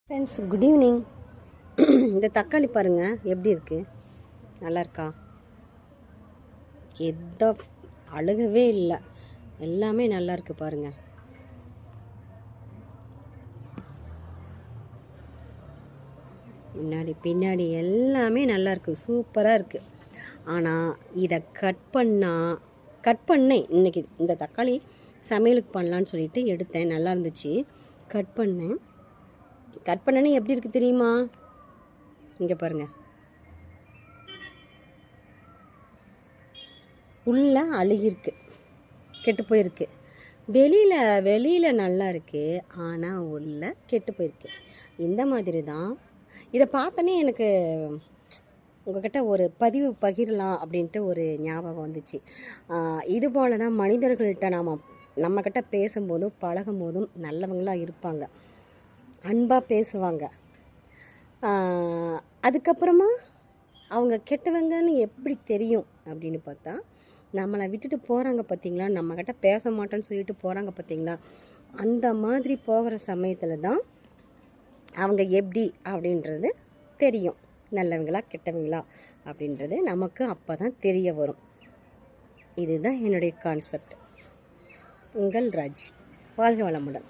Friends, good evening. இந்த தக்காளி பாருங்கள் எப்படி இருக்குது, நல்லா இருக்கா? எந்த அழுகவே இல்லை, எல்லாமே நல்லா இருக்குது பாருங்கள். முன்னாடி பின்னாடி எல்லாமே நல்லா இருக்குது, சூப்பராக இருக்குது. ஆனால் இதை கட் பண்ணேன் இன்றைக்கி. இந்த தக்காளி சமையலுக்கு பண்ணலான்னு சொல்லிட்டு எடுத்தேன், நல்லா இருந்துச்சு. கட் பண்ணனே எப்படி இருக்குது தெரியுமா? இங்கே பாருங்கள், உள்ளே அழுகிருக்கு, கெட்டு போயிருக்கு. வெளியில் நல்லா இருக்குது, ஆனால் உள்ளே கெட்டு போயிருக்கு. இந்த மாதிரி தான் இதை பார்த்தோன்னே எனக்கு உங்கள்கிட்ட ஒரு பதிவு பகிரலாம் அப்படின்ட்டு ஒரு ஞாபகம் வந்துச்சு. இது போல் தான் மனிதர்கள்ட்ட நம்மக்கிட்ட பேசும்போதும் பழகும் போதும் நல்லவங்களாக இருப்பாங்க, அன்பாக பேசுவாங்க. அதுக்கப்புறமா அவங்க கெட்டவங்கன்னு எப்படி தெரியும் அப்படின்னு பார்த்தா, நம்மளை விட்டுட்டு போகிறாங்க பார்த்திங்களா, நம்மக்கிட்ட பேச மாட்டேன்னு சொல்லிட்டு போகிறாங்க பார்த்திங்களா, அந்த மாதிரி போகிற சமயத்தில் தான் அவங்க எப்படி அப்படின்றது தெரியும், நல்லவங்களா கெட்டவங்களா அப்படின்றது நமக்கு அப்போ தான் தெரிய வரும். இதுதான் என்னுடைய கான்செப்ட். உங்கள் ராஜ். வாழ்க வளமுடன்.